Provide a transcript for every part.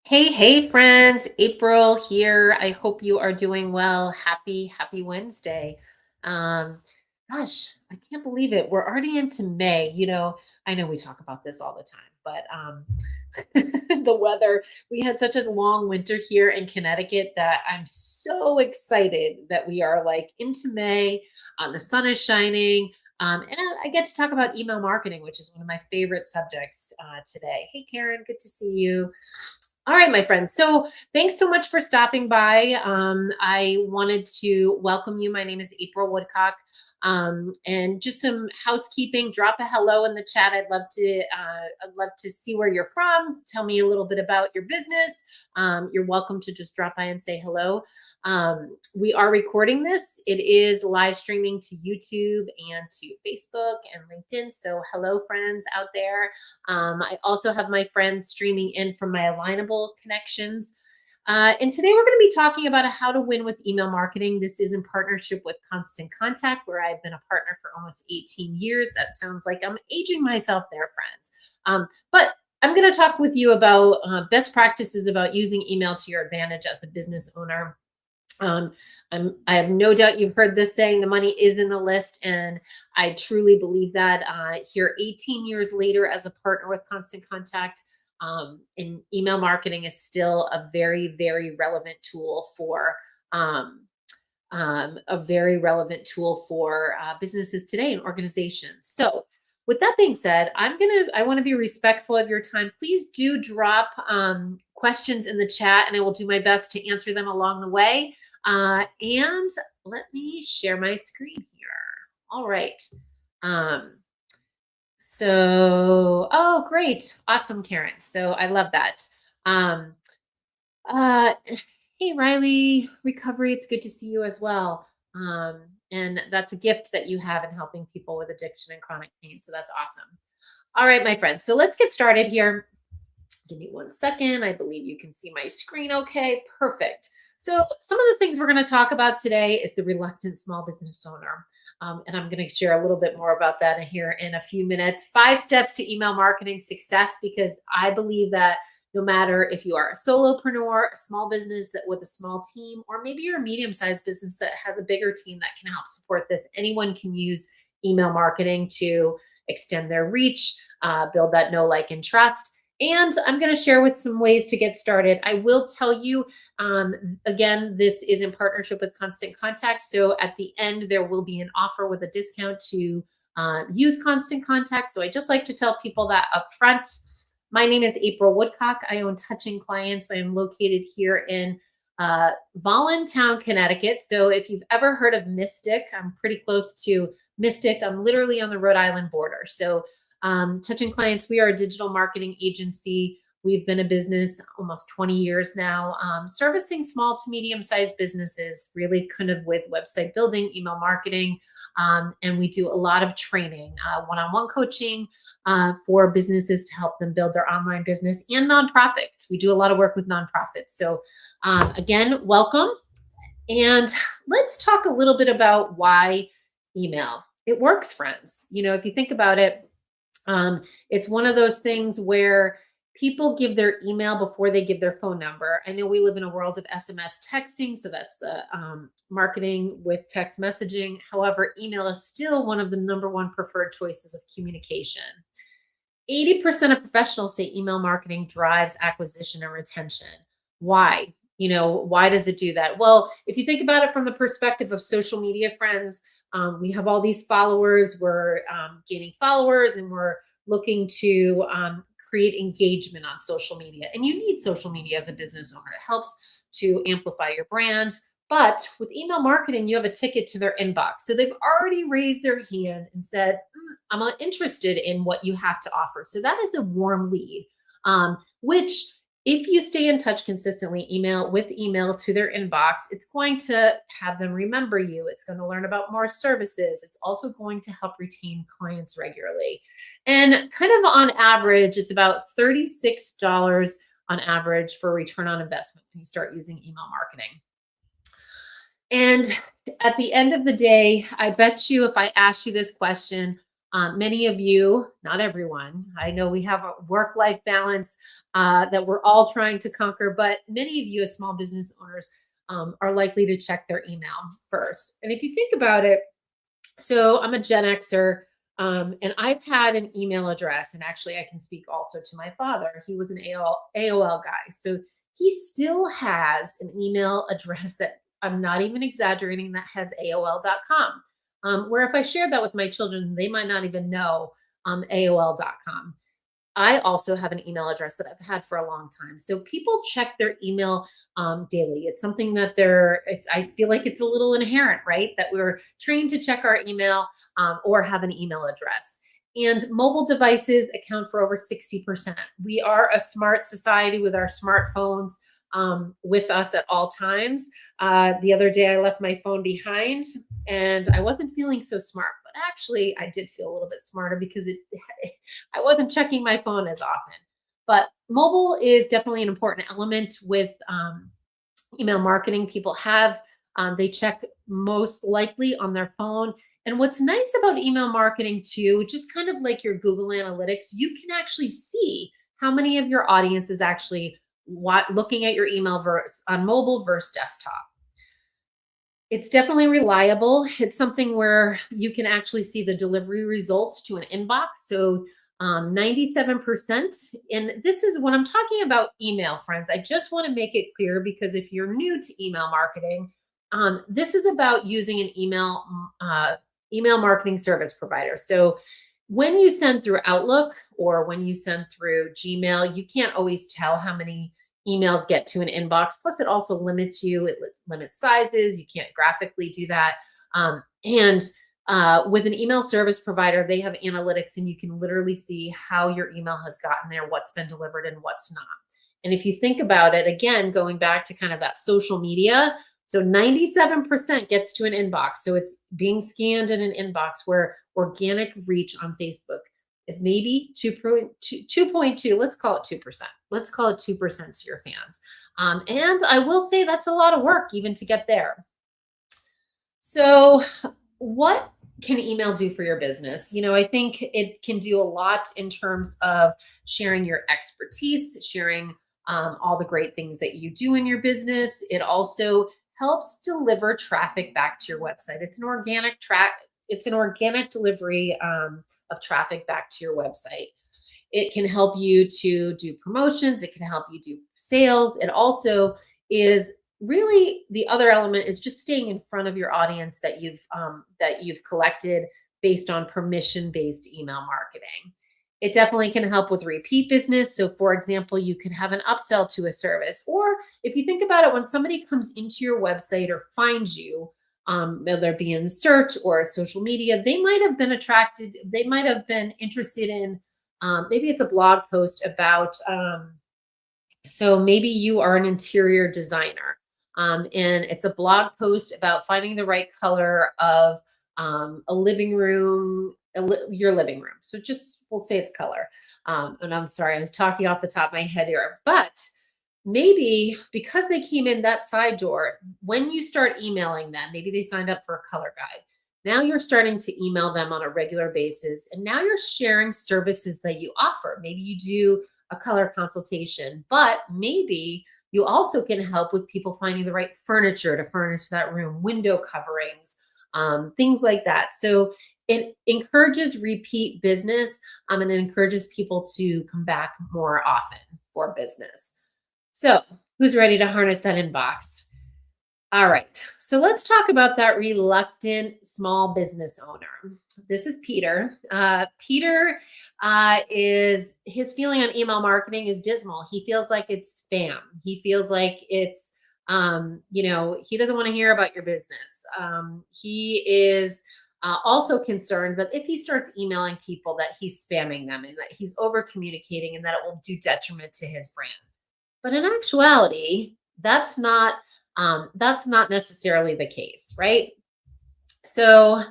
Hey, friends. April here. I hope you are doing well. Happy Wednesday. Um, gosh, I can't believe it. We're already into May. I know we talk about this all the time, but the weather, we had such a long winter here in Connecticut that I'm so excited that we are like into May. The sun is shining. And I get to talk about email marketing, which is one of my favorite subjects today. Hey, Karen, good to see you. All right, my friends. So thanks so much for stopping by. I wanted to welcome you. My name is April Woodcock. And just some housekeeping. Drop a hello in the chat. I'd love to see where you're from. Tell me a little bit about your business. You're welcome to just drop by and say hello. We are recording this. It is live streaming to YouTube and to Facebook and LinkedIn. So hello, friends out there. I also have my friends streaming in from my Alignable connections. And today we're going to be talking about how to win with email marketing. This is in partnership with Constant Contact, where I've been a partner for almost 18 years. That sounds like I'm aging myself there, friends. But I'm going to talk with you about best practices about using email to your advantage as a business owner. Um, I have no doubt you've heard this saying, the money is in the list. And I truly believe that here 18 years later as a partner with Constant Contact, in email marketing is still a very, very relevant tool for businesses today and organizations. So with that being said, I want to be respectful of your time. Please do drop questions in the chat and I will do my best to answer them along the way. And let me share my screen here. All right. Oh, great. Awesome, Karen. So I love that. Um, uh, hey, Riley, recovery. It's good to see you as well. And that's a gift that you have in helping people with addiction and chronic pain. So that's awesome. All right, my friends. So let's get started here. Give me 1 second. I believe you can see my screen okay. Perfect. So some of the things we're going to talk about today is the reluctant small business owner. And I'm going to share a little bit more about that here in a few minutes. 5 steps to email marketing success, because I believe that no matter if you are a solopreneur, a small business that with a small team, or maybe you're a medium-sized business that has a bigger team that can help support this, anyone can use email marketing to extend their reach, build that know, like, and trust. And I'm going to share with some ways to get started. I will tell you, again, this is in partnership with Constant Contact. So at the end, there will be an offer with a discount to use Constant Contact. So I just like to tell people that up front. My name is April Woodcock. I own Touching Clients. I am located here in Voluntown, Connecticut. So if you've ever heard of Mystic, I'm pretty close to Mystic. I'm literally on the Rhode Island border. So Touching Clients, we are a digital marketing agency. We've been a business almost 20 years now, servicing small to medium-sized businesses, really kind of with website building, email marketing, and we do a lot of training, one-on-one coaching for businesses to help them build their online business, and nonprofits. We do a lot of work with nonprofits. So again, welcome. And let's talk a little bit about why email. It works, friends. If you think about it, it's one of those things where people give their email before they give their phone number. I know we live in a world of SMS texting, so that's the marketing with text messaging. However, email is still one of the number one preferred choices of communication. 80% of professionals say email marketing drives acquisition and retention. Why? Why does it do that? Well, if you think about it from the perspective of social media, friends, we have all these followers, we're gaining followers, and we're looking to create engagement on social media. And you need social media as a business owner. It helps to amplify your brand. But with email marketing, you have a ticket to their inbox. So they've already raised their hand and said, I'm interested in what you have to offer. So that is a warm lead, which if you stay in touch consistently, email to their inbox, it's going to have them remember you. It's going to learn about more services. It's also going to help retain clients regularly. And kind of on average, it's about $36 on average for return on investment when you start using email marketing. And at the end of the day, I bet you if I asked you this question, Many of you, not everyone, I know we have a work-life balance that we're all trying to conquer, but many of you as small business owners are likely to check their email first. And if you think about it, so I'm a Gen Xer, and I've had an email address, and actually I can speak also to my father. He was an AOL guy. So he still has an email address that I'm not even exaggerating that has AOL.com. Where if I shared that with my children, they might not even know AOL.com. I also have an email address that I've had for a long time. So people check their email daily. It's something that I feel like it's a little inherent, right? That we're trained to check our email or have an email address. And mobile devices account for over 60%. We are a smart society with our smartphones with us at all times. The other day, I left my phone behind and I wasn't feeling so smart, but actually, I did feel a little bit smarter because I wasn't checking my phone as often. But mobile is definitely an important element with email marketing. People they check most likely on their phone. And what's nice about email marketing too, just kind of like your Google Analytics, you can actually see how many of your audience is actually looking at your email on mobile versus desktop. It's definitely reliable. It's something where you can actually see the delivery results to an inbox. So 97%. And this is when I'm talking about email, friends. I just want to make it clear because if you're new to email marketing, this is about using an email marketing service provider. So when you send through Outlook or when you send through Gmail, you can't always tell how many emails get to an inbox. Plus, it also limits you. It limits sizes. You can't graphically do that. And with an email service provider, they have analytics and you can literally see how your email has gotten there, what's been delivered and what's not. And if you think about it, again, going back to kind of that social media, so 97% gets to an inbox. So it's being scanned in an inbox where organic reach on Facebook is maybe 2.2. Let's call it 2%. Let's call it 2% to your fans. And I will say that's a lot of work even to get there. So what can email do for your business? I think it can do a lot in terms of sharing your expertise, sharing all the great things that you do in your business. It also helps deliver traffic back to your website. It's an organic delivery of traffic back to your website. It can help you to do promotions. It can help you do sales. It also is really the other element is just staying in front of your audience that you've collected based on permission-based email marketing. It definitely can help with repeat business. So for example, you could have an upsell to a service, or if you think about it, when somebody comes into your website or finds you, whether it be in search or social media, they might have been attracted, they might have been interested in, maybe it's a blog post about, so maybe you are an interior designer, and it's a blog post about finding the right color of a living room, your living room. So just, we'll say it's color. And I'm sorry, I was talking off the top of my head here, but maybe because they came in that side door, when you start emailing them, maybe they signed up for a color guide. Now you're starting to email them on a regular basis. And now you're sharing services that you offer. Maybe you do a color consultation, but maybe you also can help with people finding the right furniture to furnish that room, window coverings, things like that. So it encourages repeat business, and it encourages people to come back more often for business. So who's ready to harness that inbox? All right, so let's talk about that reluctant small business owner. This is Peter. Peter is, his feeling on email marketing is dismal. He feels like it's spam. He feels like it's, he doesn't want to hear about your business. He is also concerned that if he starts emailing people that he's spamming them and that he's over communicating and that it will do detriment to his brand. But in actuality, that's not necessarily the case, right? So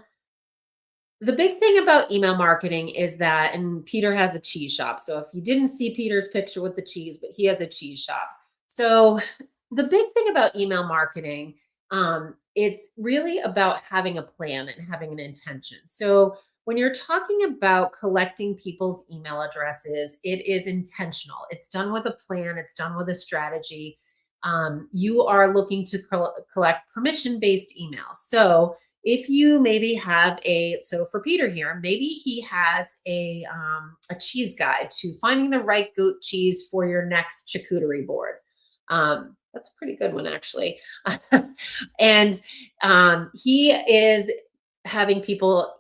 the big thing about email marketing is that, and Peter has a cheese shop. So if you didn't see Peter's picture with the cheese, but he has a cheese shop. So the big thing about email marketing, it's really about having a plan and having an intention. So when you're talking about collecting people's email addresses, it is intentional. It's done with a plan, it's done with a strategy. You are looking to collect permission based emails. So if you maybe have so for Peter here, maybe he has a cheese guide to finding the right goat cheese for your next charcuterie board. That's a pretty good one, actually. And he is having people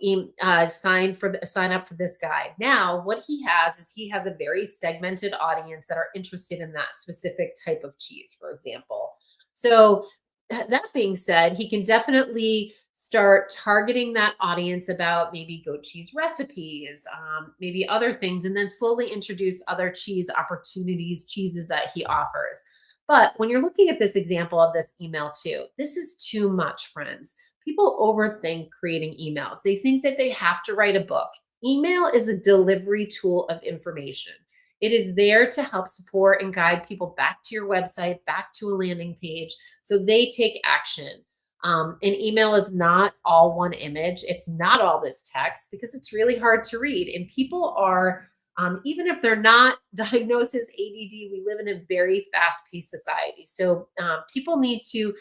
sign up for this guide. Now, what he has is he has a very segmented audience that are interested in that specific type of cheese, for example. So that being said, he can definitely start targeting that audience about maybe goat cheese recipes, maybe other things, and then slowly introduce other cheese opportunities, cheeses that he offers. But when you're looking at this example of this email too, this is too much, friends. People overthink creating emails. They think that they have to write a book. Email is a delivery tool of information. It is there to help support and guide people back to your website, back to a landing page, so they take action. An email is not all one image. It's not all this text because it's really hard to read. And people are, even if they're not diagnosed as ADD, we live in a very fast-paced society. So people need to,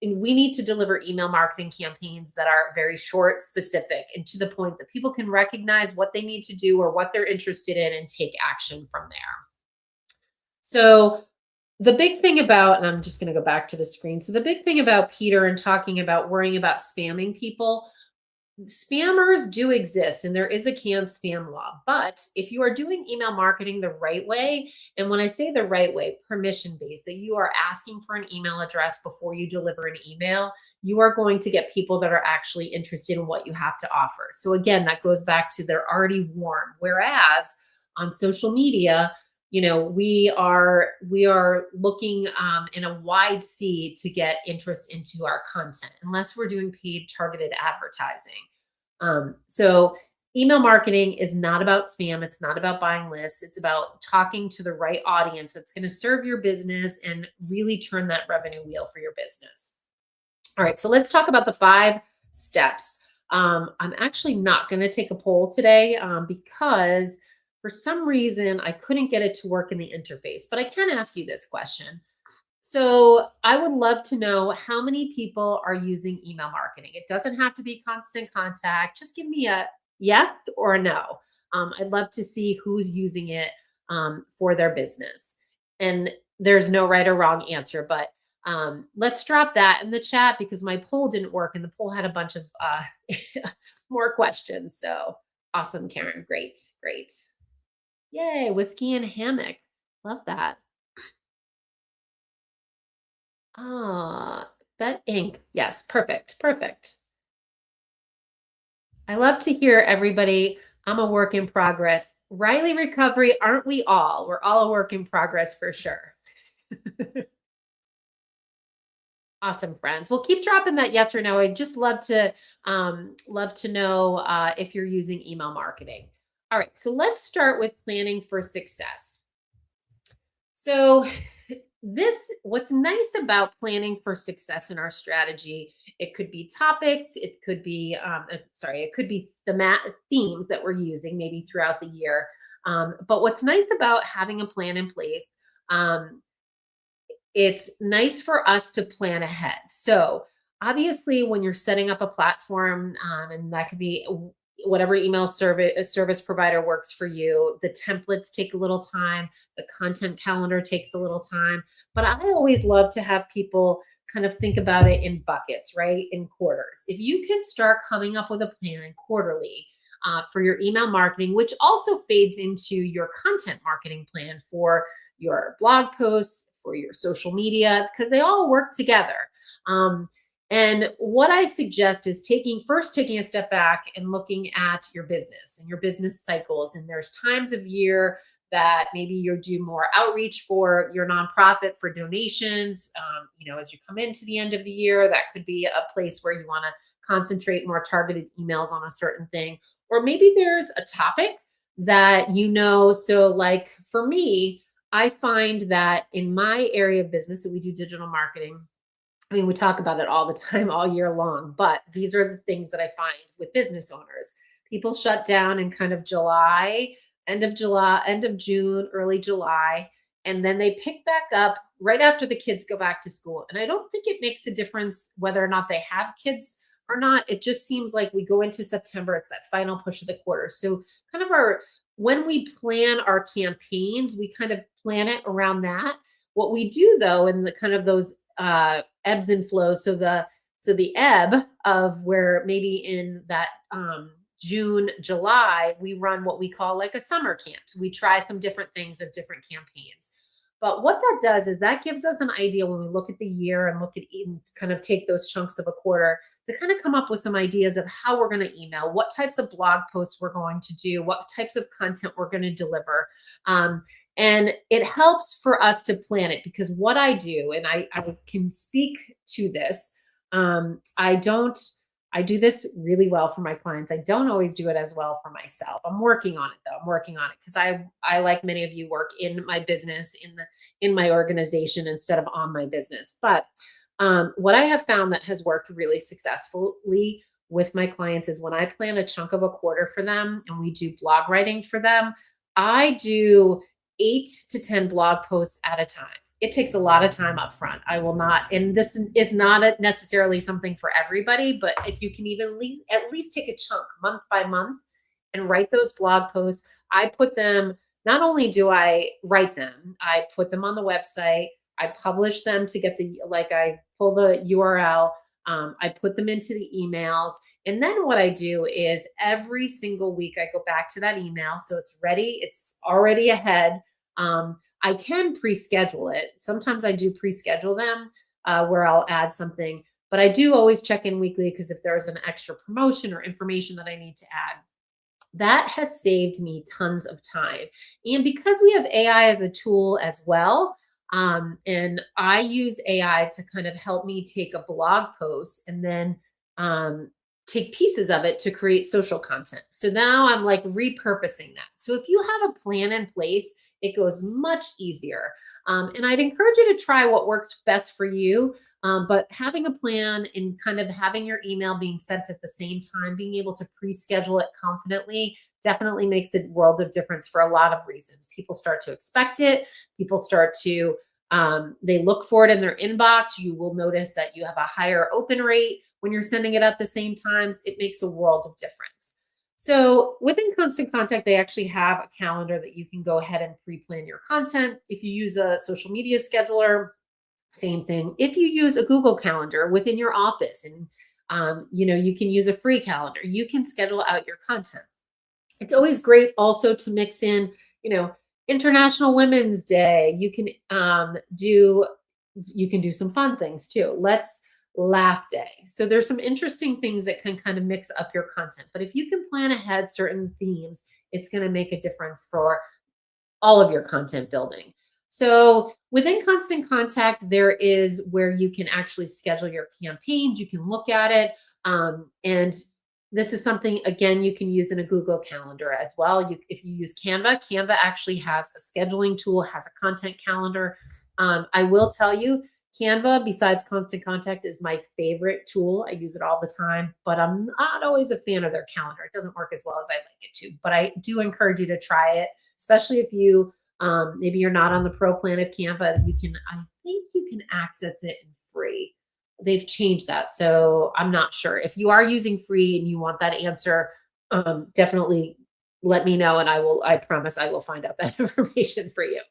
and we need to deliver email marketing campaigns that are very short, specific, and to the point that people can recognize what they need to do or what they're interested in and take action from there. So the big thing about, and I'm just going to go back to the screen. So the big thing about Peter and talking about worrying about spamming people, spammers do exist and there is a canned spam law. But if you are doing email marketing the right way, and when I say the right way, permission based, that you are asking for an email address before you deliver an email, you are going to get people that are actually interested in what you have to offer. So again, that goes back to they're already warm. Whereas on social media, we are looking in a wide sea to get interest into our content, unless we're doing paid targeted advertising. So email marketing is not about spam. It's not about buying lists. It's about talking to the right audience that's going to serve your business and really turn that revenue wheel for your business. All right, so let's talk about the 5 steps. I'm actually not going to take a poll today because for some reason, I couldn't get it to work in the interface, but I can ask you this question. So I would love to know how many people are using email marketing. It doesn't have to be constant contact. Just give me a yes or a no. I'd love to see who's using it for their business. And there's no right or wrong answer, but let's drop that in the chat because my poll didn't work and the poll had a bunch of more questions. So awesome, Karen. Great, great. Yay, whiskey and hammock. Love that. Bet Inc. Yes, perfect, perfect. I love to hear everybody. I'm a work in progress. Riley Recovery, aren't we all? We're all a work in progress for sure. Awesome, friends. Well, keep dropping that yes or no. I'd just love to know if you're using email marketing. All right, so let's start with planning for success. So what's nice about planning for success in our strategy, it could be topics, it could be, it could be themes that we're using maybe throughout the year. But what's nice about having a plan in place, it's nice for us to plan ahead. So obviously when you're setting up a platform, and that could be whatever email service provider works for you, the templates take a little time, the content calendar takes a little time, but I always love to have people kind of think about it in buckets, right? In quarters. If you can start coming up with a plan quarterly, for your email marketing, which also fades into your content marketing plan for your blog posts, for your social media, because they all work together. And what I suggest is taking a step back and looking at your business and your business cycles. And there's times of year that maybe you do more outreach for your nonprofit for donations. As you come into the end of the year, that could be a place where you want to concentrate more targeted emails on a certain thing. Or maybe there's a topic that so like for me, I find that in my area of business, that we do digital marketing. I mean, we talk about it all the time, all year long, but these are the things that I find with business owners. People shut down in kind of July, end of June, early July, and then they pick back up right after the kids go back to school. And I don't think it makes a difference whether or not they have kids or not. It just seems like we go into September, it's that final push of the quarter. So kind of our when we plan our campaigns, we kind of plan it around that. What we do though, in the kind of those ebbs and flows, so the ebb of where maybe in that June, July, we run what we call like a summer camp. So we try some different things of different campaigns. But what that does is that gives us an idea when we look at the year and look at kind of take those chunks of a quarter to kind of come up with some ideas of how we're going to email, what types of blog posts we're going to do, what types of content we're going to deliver. And it helps for us to plan it because what I do, and I can speak to this, I don't I do this really well for my clients. I don't always do it as well for myself. I'm working on it though. I'm working on it because I like many of you work in my business in my organization instead of on my business. But what I have found that has worked really successfully with my clients is when I plan a chunk of a quarter for them and we do blog writing for them, I do 8 to 10 blog posts at a time. It takes a lot of time up front. I will not, and this is not necessarily something for everybody, but if you can even at least take a chunk month by month and write those blog posts, I put them, not only do I write them, I put them on the website, I publish them to get I pull the URL, I put them into the emails. And then what I do is every single week I go back to that email. So it's ready, it's already ahead. I can pre-schedule it. Sometimes I do pre-schedule them where I'll add something, but I do always check in weekly because if there's an extra promotion or information that I need to add, that has saved me tons of time. And because we have AI as a tool as well, and I use AI to kind of help me take a blog post and then take pieces of it to create social content. So now I'm like repurposing that. So if you have a plan in place, it goes much easier. And I'd encourage you to try what works best for you. But having a plan and kind of having your email being sent at the same time, being able to pre-schedule it confidently definitely makes a world of difference for a lot of reasons. People start to expect it. People start to, they look for it in their inbox. You will notice that you have a higher open rate when you're sending it at the same times. It makes a world of difference. So within Constant Contact, they actually have a calendar that you can go ahead and pre-plan your content. If you use a social media scheduler, same thing. If you use a Google Calendar within your office and you can use a free calendar, you can schedule out your content. It's always great also to mix in, International Women's Day. You can do some fun things too. Let's Laugh Day. So there's some interesting things that can kind of mix up your content. But if you can plan ahead certain themes, it's going to make a difference for all of your content building. So within Constant Contact, there is where you can actually schedule your campaigns. You can look at it. And this is something, again, you can use in a Google Calendar as well. If you use Canva, Canva actually has a scheduling tool, has a content calendar. I will tell you, Canva, besides Constant Contact, is my favorite tool. I use it all the time, but I'm not always a fan of their calendar. It doesn't work as well as I like it to, but I do encourage you to try it, especially if you maybe you're not on the pro plan of Canva. I think you can access it free. They've changed that, so I'm not sure. If you are using free and you want that answer, definitely let me know, and I promise I will find out that information for you.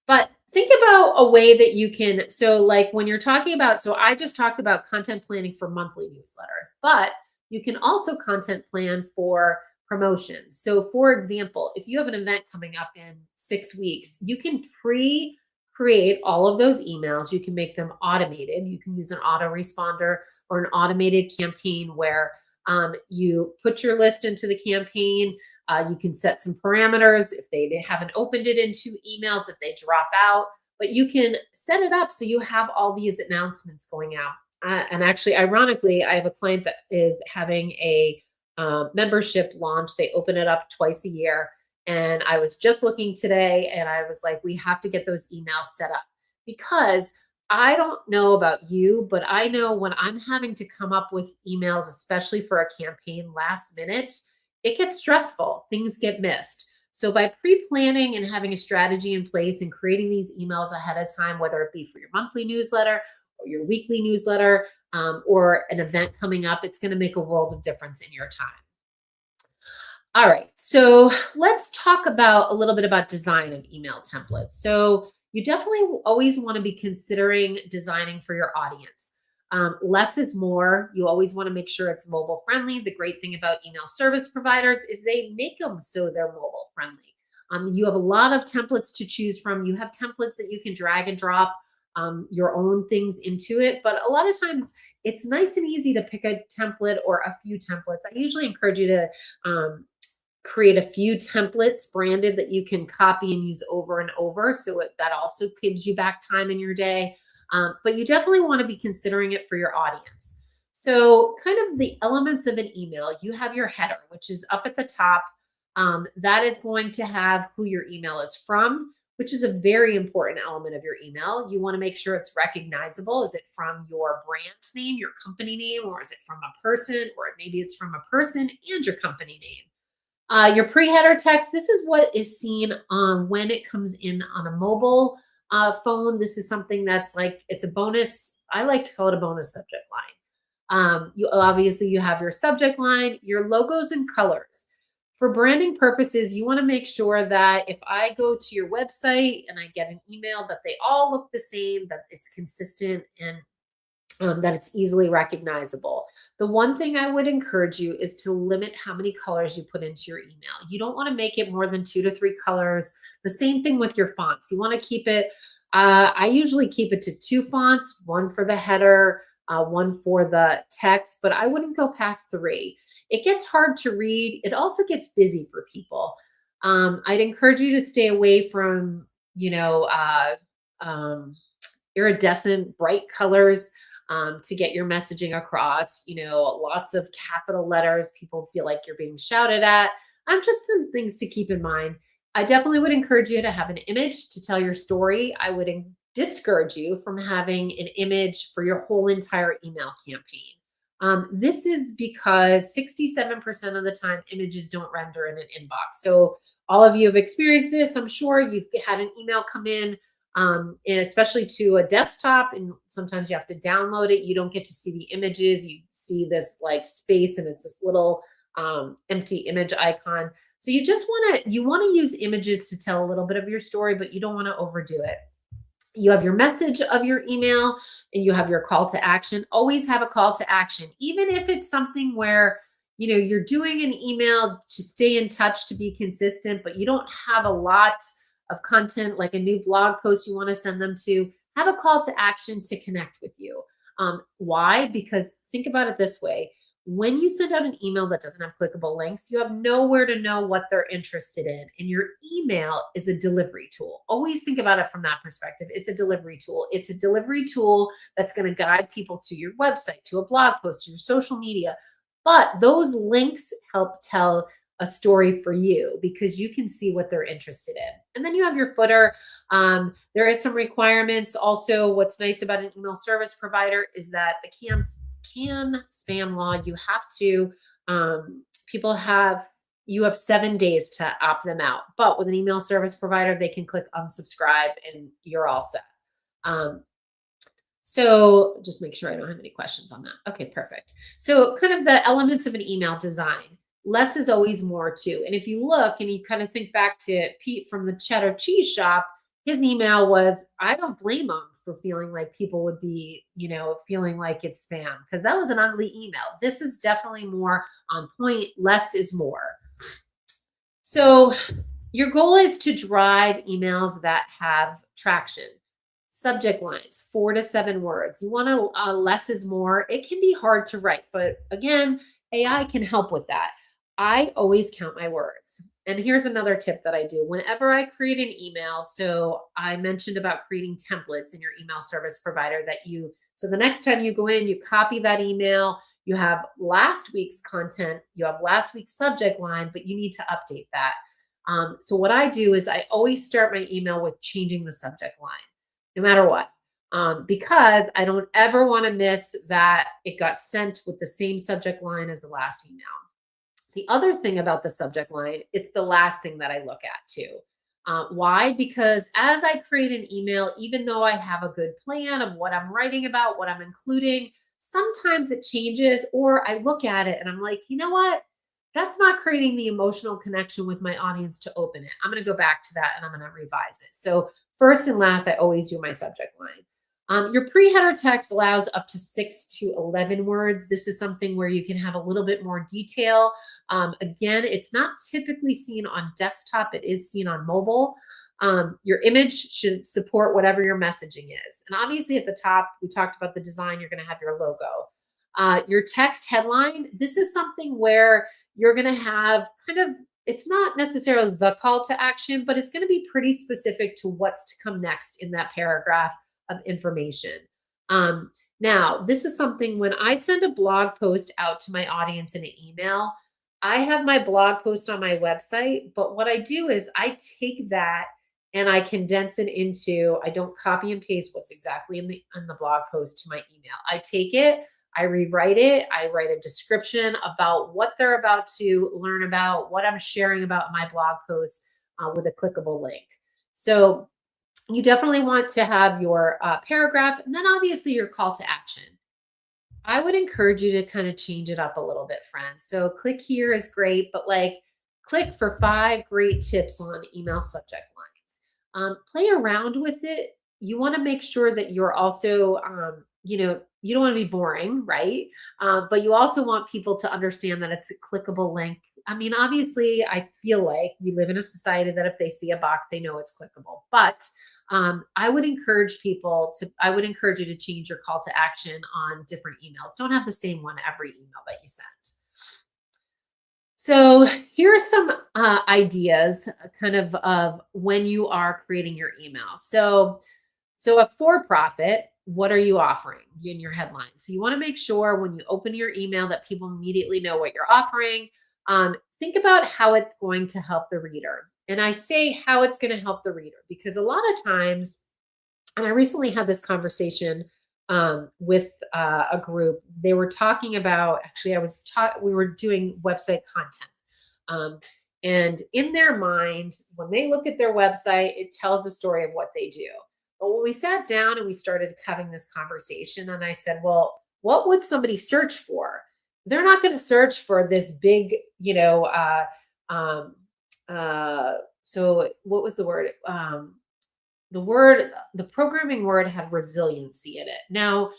But think about a way that you can, so like when you're talking about, so I just talked about content planning for monthly newsletters, but you can also content plan for promotions. So for example, if you have an event coming up in 6 weeks, you can create all of those emails. You can make them automated. You can use an autoresponder or an automated campaign where you put your list into the campaign. You can set some parameters if they haven't opened it into emails, if they drop out, but you can set it up so you have all these announcements going out. And actually, ironically, I have a client that is having a membership launch. They open it up twice a year. And I was just looking today and I was like, we have to get those emails set up because I don't know about you, but I know when I'm having to come up with emails, especially for a campaign last minute, it gets stressful. Things get missed. So by pre-planning and having a strategy in place and creating these emails ahead of time, whether it be for your monthly newsletter or your weekly newsletter, or an event coming up, it's going to make a world of difference in your time. All right, so let's talk about a little bit about design of email templates. So you definitely always want to be considering designing for your audience. Less is more. You always want to make sure it's mobile friendly. The great thing about email service providers is they make them so they're mobile friendly. You have a lot of templates to choose from. You have templates that you can drag and drop your own things into it, but a lot of times it's nice and easy to pick a template or a few templates. I usually encourage you to create a few templates branded that you can copy and use over and over. So that also gives you back time in your day. But you definitely want to be considering it for your audience. So kind of the elements of an email, you have your header, which is up at the top. That is going to have who your email is from, which is a very important element of your email. You want to make sure it's recognizable. Is it from your brand name, your company name, or is it from a person, or maybe it's from a person and your company name? Your pre-header text, this is what is seen when it comes in on a mobile phone. This is something that's like, it's a bonus. I like to call it a bonus subject line. You obviously you have your subject line, your logos and colors. For branding purposes, you want to make sure that if I go to your website and I get an email, that they all look the same, that it's consistent, and that it's easily recognizable. The one thing I would encourage you is to limit how many colors you put into your email. You don't want to make it more than 2 to 3 colors. The same thing with your fonts. You want to keep it, I usually keep it to 2 fonts, one for the header, one for the text, but I wouldn't go past 3. It gets hard to read. It also gets busy for people. I'd encourage you to stay away from, iridescent, bright colors to get your messaging across. Lots of capital letters. People feel like you're being shouted at. Just some things to keep in mind. I definitely would encourage you to have an image to tell your story. I would discourage you from having an image for your whole entire email campaign. This is because 67% of the time images don't render in an inbox. So all of you have experienced this. I'm sure you've had an email come in, and especially to a desktop, and sometimes you have to download it. You don't get to see the images. You see this like space and it's this little empty image icon. So you just want to use images to tell a little bit of your story, but you don't want to overdo it. You have your message of your email and you have your call to action. Always have a call to action, even if it's something where you're doing an email to stay in touch, to be consistent, but you don't have a lot of content like a new blog post you want to send them to. Have a call to action to connect with you. Why? Because think about it this way. When you send out an email that doesn't have clickable links, you have nowhere to know what they're interested in. And your email is a delivery tool. Always think about it from that perspective. It's a delivery tool. It's a delivery tool that's going to guide people to your website, to a blog post, to your social media. But those links help tell a story for you because you can see what they're interested in. And then you have your footer. There is some requirements. Also, what's nice about an email service provider is that the CAN spam law, you have to, you have 7 days to opt them out. But with an email service provider, they can click unsubscribe and you're all set. So just make sure I don't have any questions on that. Okay, perfect. So kind of the elements of an email design. Less is always more too. And if you look and you kind of think back to Pete from the Cheddar Cheese Shop, his email was, I don't blame him for feeling like people would be, feeling like it's spam, because that was an ugly email. This is definitely more on point. Less is more. So your goal is to drive emails that have traction. Subject lines, 4 to 7 words. You want to less is more. It can be hard to write, but again, AI can help with that. I always count my words. And here's another tip that I do. Whenever I create an email, so I mentioned about creating templates in your email service provider so the next time you go in, you copy that email, you have last week's content, you have last week's subject line, but you need to update that. So what I do is I always start my email with changing the subject line, no matter what. because I don't ever want to miss that it got sent with the same subject line as the last email. The other thing about the subject line, it's the last thing that I look at too. Why? Because as I create an email, even though I have a good plan of what I'm writing about, what I'm including, sometimes it changes, or I look at it and I'm like, you know what? That's not creating the emotional connection with my audience to open it. I'm going to go back to that and I'm going to revise it. So, first and last, I always do my subject line. Your pre-header text allows up to 6 to 11 words. This is something where you can have a little bit more detail. Again, it's not typically seen on desktop, it is seen on mobile. Your image should support whatever your messaging is. And obviously, at the top, we talked about the design, you're going to have your logo. Your text headline, this is something where you're going to have kind of, it's not necessarily the call to action, but it's going to be pretty specific to what's to come next in that paragraph of information. Now, this is something when I send a blog post out to my audience in an email, I have my blog post on my website, but what I do is I take that and I condense it into, I don't copy and paste what's exactly in the blog post to my email. I take it, I rewrite it, I write a description about what they're about to learn about, what I'm sharing about in my blog post with a clickable link. So you definitely want to have your paragraph and then obviously your call to action. I would encourage you to kind of change it up a little bit, friends. So click here is great, but like click for 5 great tips on email subject lines. Play around with it. You want to make sure that you're also, you don't want to be boring, right? But you also want people to understand that it's a clickable link. I mean, obviously, I feel like we live in a society that if they see a box, they know it's clickable. But I would encourage I would encourage you to change your call to action on different emails. Don't have the same one every email that you send. So here are some ideas kind of when you are creating your email. So a for-profit, what are you offering in your headline? So you want to make sure when you open your email that people immediately know what you're offering. Think about how it's going to help the reader. And I say how it's going to help the reader because a lot of times, and I recently had this conversation with a group. They were talking about, actually, we were doing website content. And in their mind, when they look at their website, it tells the story of what they do. But when we sat down and we started having this conversation, and I said, well, what would somebody search for? They're not going to search for this big, so what was the word? The programming word had resiliency in it. Now,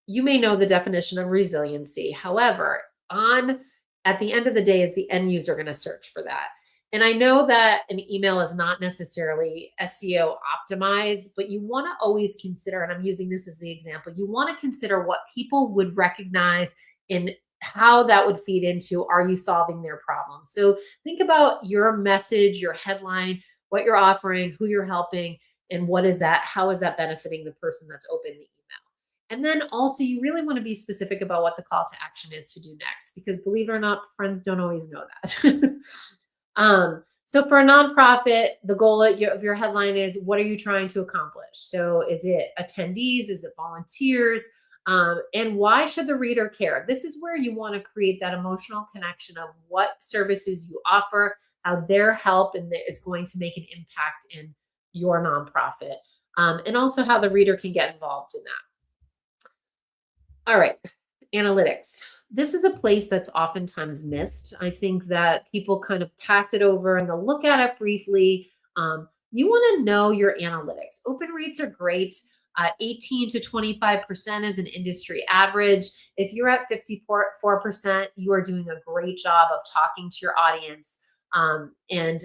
you may know the definition of resiliency. However, at the end of the day, is the end user going to search for that? And I know that an email is not necessarily SEO optimized, but you want to always consider, and I'm using this as the example, you want to consider what people would recognize and how that would feed into, are you solving their problem? So think about your message, your headline, what you're offering, who you're helping, and how is that benefiting the person that's opening the email? And then also you really want to be specific about what the call to action is to do next, because believe it or not, friends don't always know that. So for a nonprofit, the goal of your headline is, what are you trying to accomplish? So is it attendees? Is it volunteers? And why should the reader care? This is where you want to create that emotional connection of what services you offer, how their help is going to make an impact in your nonprofit, and also how the reader can get involved in that. All right, analytics. This is a place that's oftentimes missed. I think that people kind of pass it over and they'll look at it briefly. You want to know your analytics. Open rates are great. 18 to 25% is an industry average. If you're at 54%, you are doing a great job of talking to your audience and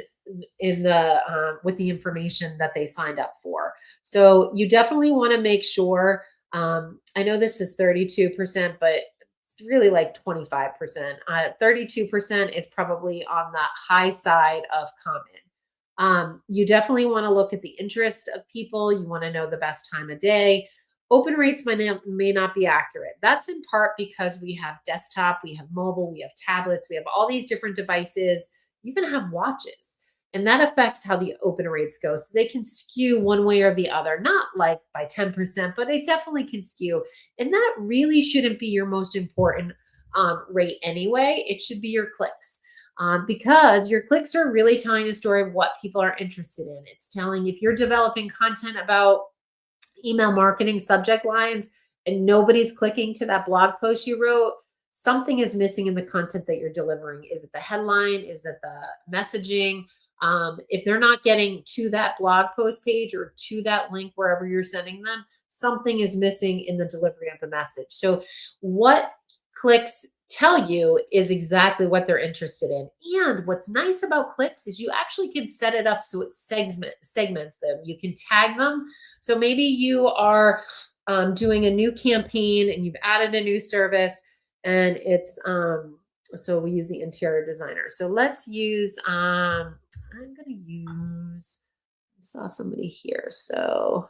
with the information that they signed up for. So you definitely want to make sure. I know this is 32%, but it's really like 25%. 32% is probably on the high side of common. You definitely want to look at the interest of people. You want to know the best time of day. Open rates may not be accurate. That's in part because we have desktop, we have mobile, we have tablets, we have all these different devices, you even have watches. And that affects how the open rates go. So they can skew one way or the other, not like by 10%, but it definitely can skew. And that really shouldn't be your most important rate anyway. It should be your clicks. Because your clicks are really telling the story of what people are interested in. It's telling if you're developing content about email marketing subject lines and nobody's clicking to that blog post you wrote, something is missing in the content that you're delivering. Is it the headline? Is it the messaging? If they're not getting to that blog post page or to that link wherever you're sending them, something is missing in the delivery of the message. So, what clicks tell you is exactly what they're interested in. And what's nice about clicks is you actually can set it up so it segments them. You can tag them. So maybe you are doing a new campaign and you've added a new service, and it's so we use the interior designer. So let's use I'm going to use, I saw somebody here. So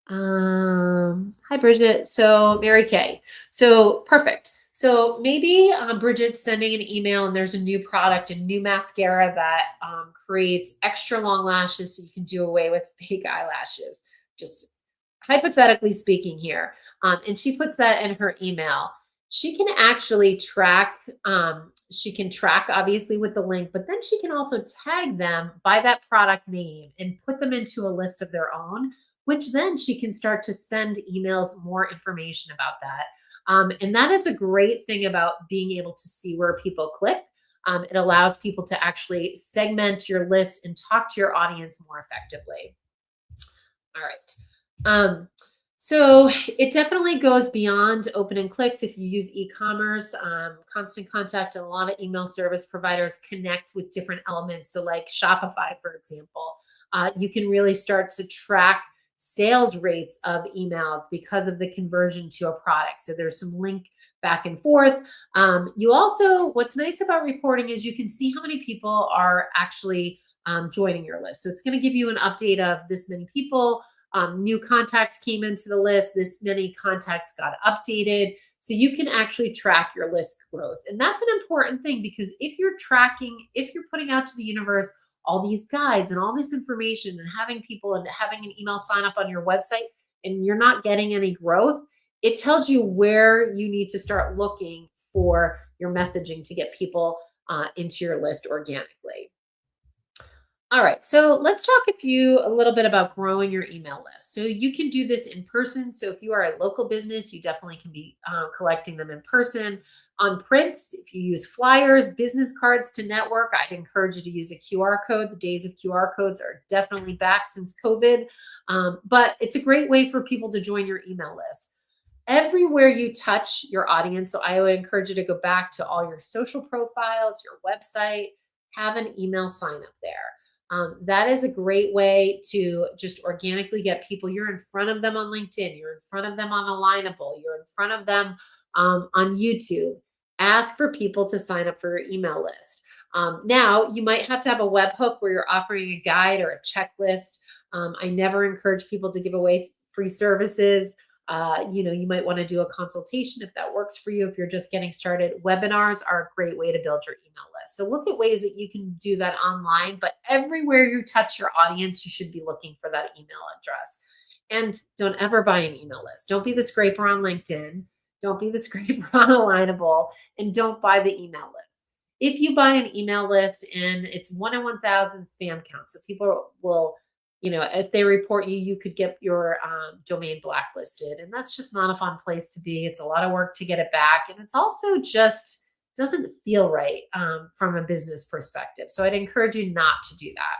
hi Bridget. So Mary Kay. So perfect. So maybe Bridget's sending an email and there's a new product, a new mascara that creates extra long lashes so you can do away with fake eyelashes. Just hypothetically speaking here. And she puts that in her email. She can actually track, she can track obviously with the link, but then she can also tag them by that product name and put them into a list of their own, which then she can start to send emails more information about that. And that is a great thing about being able to see where people click. It allows people to actually segment your list and talk to your audience more effectively. All right. So it definitely goes beyond open and clicks. If you use e-commerce, Constant Contact and a lot of email service providers connect with different elements. So like Shopify, for example, you can really start to track sales rates of emails because of the conversion to a product. So there's some link back and forth. You also, what's nice about reporting is you can see how many people are actually joining your list. So it's going to give you an update of this many people. New contacts came into the list, this many contacts got updated. So you can actually track your list growth. And that's an important thing because if you're putting out to the universe all these guides and all this information and having people and having an email sign up on your website and you're not getting any growth, it tells you where you need to start looking for your messaging to get people into your list organically. All right, so let's talk a little bit about growing your email list. So you can do this in person. So if you are a local business, you definitely can be collecting them in person. On prints, if you use flyers, business cards to network, I'd encourage you to use a QR code. The days of QR codes are definitely back since COVID, but it's a great way for people to join your email list. Everywhere you touch your audience, so I would encourage you to go back to all your social profiles, your website, have an email sign up there. That is a great way to just organically get people. You're in front of them on LinkedIn. You're in front of them on Alignable. You're in front of them on YouTube. Ask for people to sign up for your email list. Now, you might have to have a webhook where you're offering a guide or a checklist. I never encourage people to give away free services. You might want to do a consultation if that works for you. If you're just getting started, webinars are a great way to build your email list. So look at ways that you can do that online, but everywhere you touch your audience, you should be looking for that email address. And don't ever buy an email list. Don't be the scraper on LinkedIn. Don't be the scraper on Alignable, and don't buy the email list. If you buy an email list and it's 1 in 1,000 spam count, so people will, if they report you, you could get your domain blacklisted. And that's just not a fun place to be. It's a lot of work to get it back. And it's also just doesn't feel right from a business perspective. So I'd encourage you not to do that.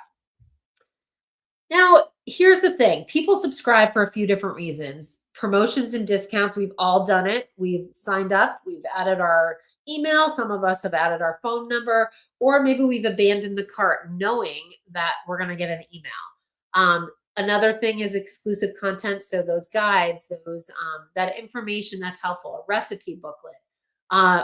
Now, here's the thing. People subscribe for a few different reasons. Promotions and discounts, we've all done it. We've signed up. We've added our email. Some of us have added our phone number, or maybe we've abandoned the cart knowing that we're going to get an email. Another thing is exclusive content. So those guides, that information that's helpful, a recipe booklet.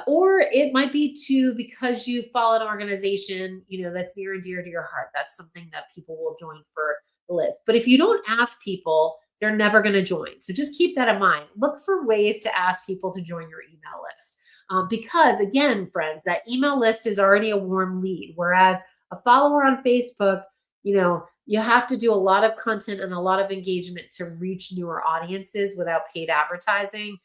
Or it might be because you follow an organization, that's near and dear to your heart. That's something that people will join for the list. But if you don't ask people, they're never going to join. So just keep that in mind. Look for ways to ask people to join your email list. Because again, friends, that email list is already a warm lead. Whereas A follower on Facebook, you have to do a lot of content and a lot of engagement to reach newer audiences without paid advertising.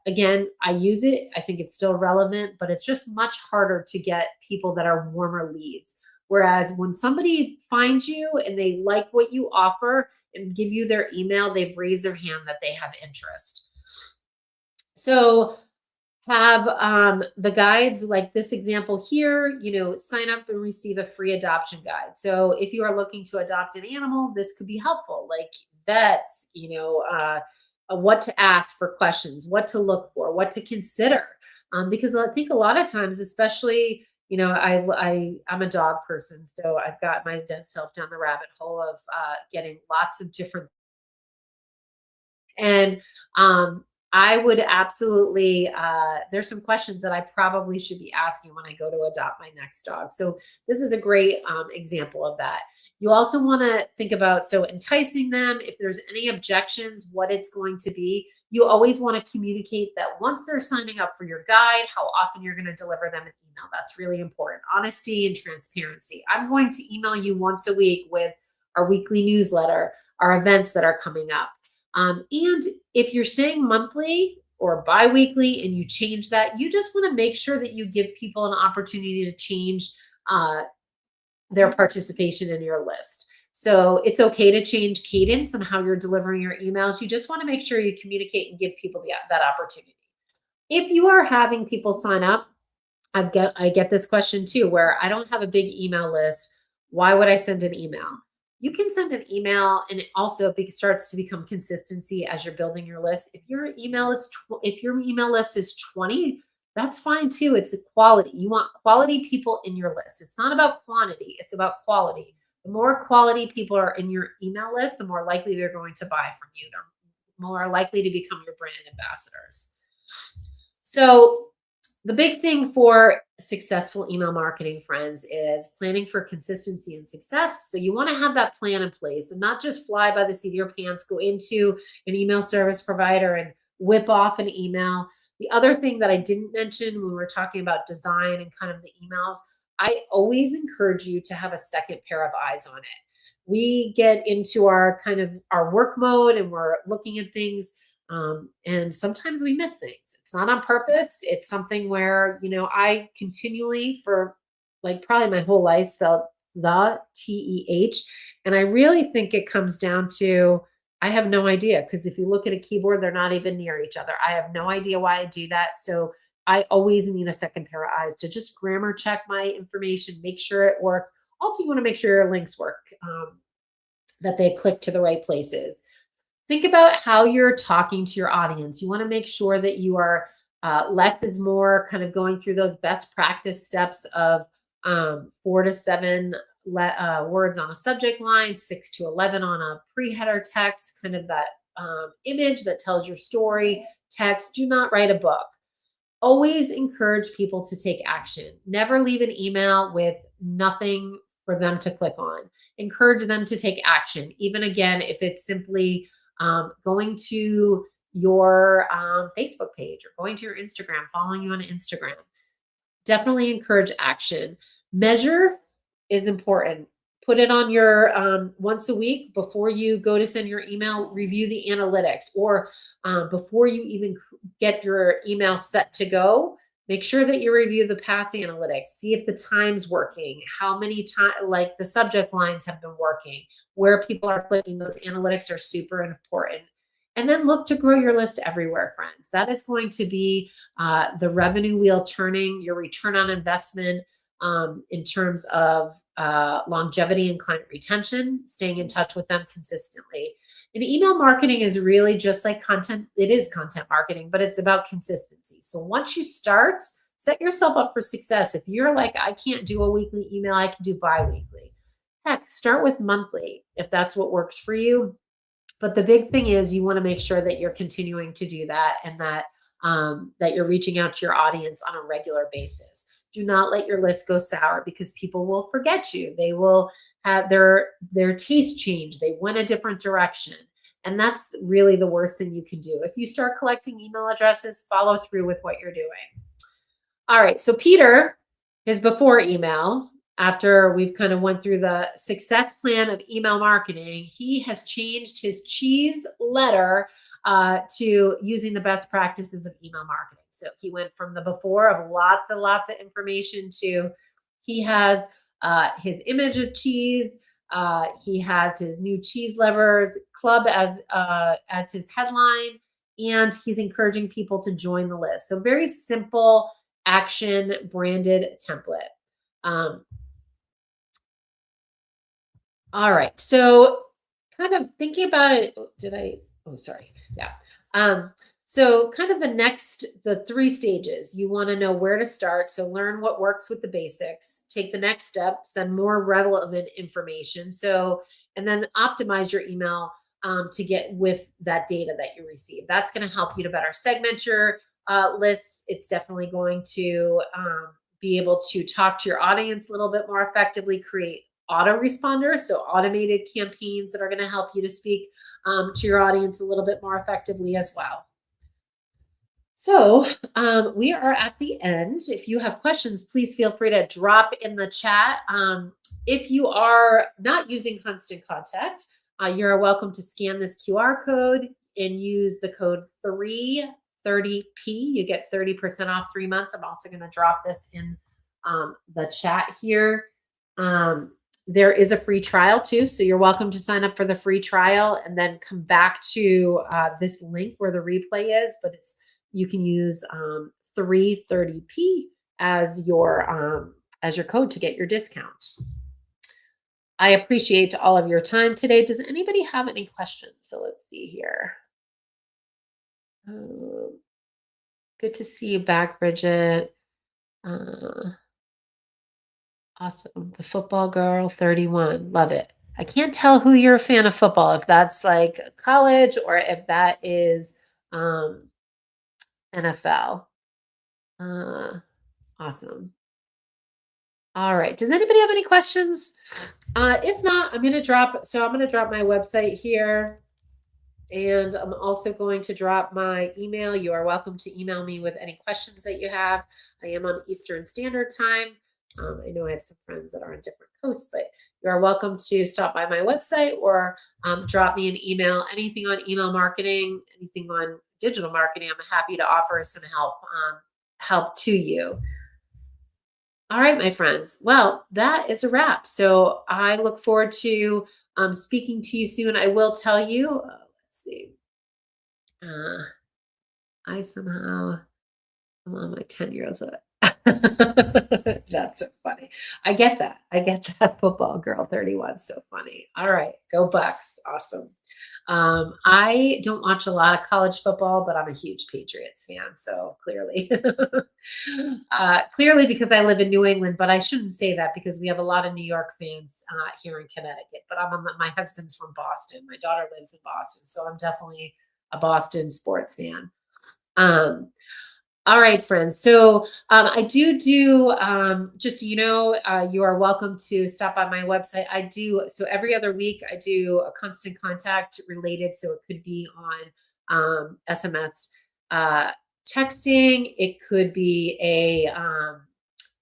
Again, I use it. I think it's still relevant, but it's just much harder to get people that are warmer leads. Whereas when somebody finds you and they like what you offer and give you their email, they've raised their hand that they have interest. So have the guides like this example here, sign up and receive a free adoption guide. So if you are looking to adopt an animal, this could be helpful, like vets, what to ask for questions, what to look for, what to consider. Because I think a lot of times, especially, I'm a dog person, so I've got myself down the rabbit hole of getting lots of different. And I would absolutely, there's some questions that I probably should be asking when I go to adopt my next dog. So this is a great example of that. You also want to think about, so enticing them, if there's any objections, what it's going to be. You always want to communicate that once they're signing up for your guide, how often you're going to deliver them an email. That's really important. Honesty and transparency. I'm going to email you once a week with our weekly newsletter, our events that are coming up. And if you're saying monthly or biweekly and you change that, you just want to make sure that you give people an opportunity to change their participation in your list. So it's okay to change cadence on how you're delivering your emails. You just want to make sure you communicate and give people that opportunity. If you are having people sign up, I get this question too, where I don't have a big email list. Why would I send an email? You can send an email, and it also starts to become consistency as you're building your list. If your email list is 20, that's fine too. It's a quality. You want quality people in your list. It's not about quantity, it's about quality. The more quality people are in your email list, the more likely they're going to buy from you. They're more likely to become your brand ambassadors. So the big thing for successful email marketing, friends, is planning for consistency and success. So you want to have that plan in place and not just fly by the seat of your pants, go into an email service provider and whip off an email. The other thing that I didn't mention when we were talking about design and kind of the emails, I always encourage you to have a second pair of eyes on it. We get into our work mode and we're looking at things. And sometimes we miss things. It's not on purpose. It's something where, I continually for like probably my whole life spelled the TEH. And I really think it comes down to, I have no idea. Because if you look at a keyboard, they're not even near each other. I have no idea why I do that. So I always need a second pair of eyes to just grammar check my information, make sure it works. Also, you want to make sure your links work, that they click to the right places. Think about how you're talking to your audience. You want to make sure that you are less is more, kind of going through those best practice steps of 4 to 7 words on a subject line, 6 to 11 on a pre-header text, kind of that image that tells your story, text. Do not write a book. Always encourage people to take action. Never leave an email with nothing for them to click on. Encourage them to take action, even again, if it's simply going to your Facebook page or going to your Instagram, following you on Instagram. Definitely encourage action. Measure is important. Put it on your once a week before you go to send your email, review the analytics, or before you even get your email set to go, make sure that you review the path analytics, see if the time's working, how many times, like the subject lines have been working, where people are clicking. Those analytics are super important. And then look to grow your list everywhere, friends. That is going to be the revenue wheel turning, your return on investment in terms of longevity and client retention, staying in touch with them consistently. And email marketing is really just like content. It is content marketing, but it's about consistency. So once you start, set yourself up for success. If you're like, I can't do a weekly email, I can do bi-weekly. Heck, start with monthly if that's what works for you. But the big thing is you want to make sure that you're continuing to do that, and that that you're reaching out to your audience on a regular basis. Do not let your list go sour, because people will forget you. They will have their taste change. They went a different direction. And that's really the worst thing you can do. If you start collecting email addresses, follow through with what you're doing. All right. So Peter is before email. after we've kind of went through the success plan of email marketing, he has changed his cheese letter to using the best practices of email marketing. So he went from the before of lots and lots of information to he has his image of cheese. He has his new cheese lovers club as his headline, and he's encouraging people to join the list. So very simple action branded template. Um, all right. So kind of thinking about it, sorry. Yeah. So kind of the three stages, you want to know where to start. So learn what works with the basics, take the next step, send more relevant information. So, and then optimize your email to get with that data that you receive. That's going to help you to better segment your lists. It's definitely going to be able to talk to your audience a little bit more effectively, create autoresponders, so automated campaigns that are going to help you to speak to your audience a little bit more effectively as well. So we are at the end. If you have questions, please feel free to drop in the chat. If you are not using Constant Contact, you're welcome to scan this QR code and use the code 330P. You get 30% off 3 months. I'm also going to drop this in the chat here. There is a free trial too, so you're welcome to sign up for the free trial and then come back to this link where the replay is. But you can use 330P as your code to get your discount. I appreciate all of your time today. Does anybody have any questions? So let's see here. Good to see you back, Bridget. Awesome. The football girl 31. Love it. I can't tell who you're a fan of football, if that's like college or if that is NFL. Awesome. All right. Does anybody have any questions? If not, I'm going to drop my website here. And I'm also going to drop my email. You are welcome to email me with any questions that you have. I am on Eastern Standard Time. I know I have some friends that are on different coasts, but you are welcome to stop by my website or drop me an email. Anything on email marketing, anything on digital marketing, I'm happy to offer some help to you. All right, my friends. Well, that is a wrap. So I look forward to speaking to you soon. I will tell you, let's see. I'm on my 10-year-old. That's so funny. I get that football girl 31. So funny. All right. Go Bucks. Awesome. I don't watch a lot of college football, but I'm a huge Patriots fan. So clearly, because I live in New England, but I shouldn't say that because we have a lot of New York fans here in Connecticut, but my husband's from Boston. My daughter lives in Boston. So I'm definitely a Boston sports fan. All right, friends. So I do just so you know, you are welcome to stop by my website. So every other week I do a Constant Contact related. So it could be on SMS texting. It could be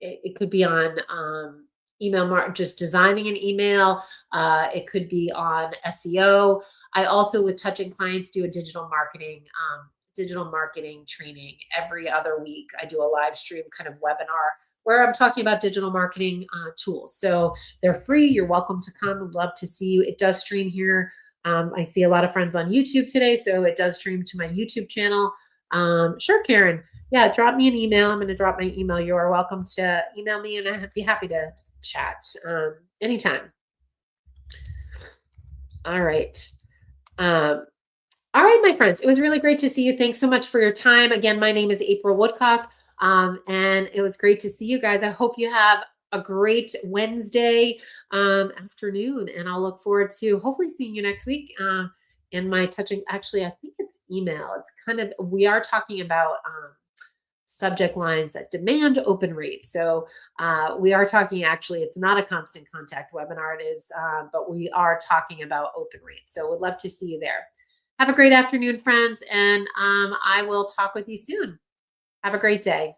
it could be on email, just designing an email. It could be on SEO. I also, with Touching Clients, do a digital marketing training every other week. I do a live stream kind of webinar where I'm talking about digital marketing tools. So they're free. You're welcome to come. I'd love to see you. It does stream here. I see a lot of friends on YouTube today, so it does stream to my YouTube channel. Sure, Karen. Yeah, drop me an email. I'm going to drop my email. You are welcome to email me, and I'd be happy to chat anytime. All right. All right, my friends, it was really great to see you. Thanks so much for your time. Again, my name is April Woodcock, and it was great to see you guys. I hope you have a great Wednesday afternoon, and I'll look forward to hopefully seeing you next week in my touching. Actually, I think it's email. It's we are talking about subject lines that demand open rates. So we are talking, actually, it's not a Constant Contact webinar, it is, but we are talking about open rates. So would love to see you there. Have a great afternoon, friends, and I will talk with you soon. Have a great day.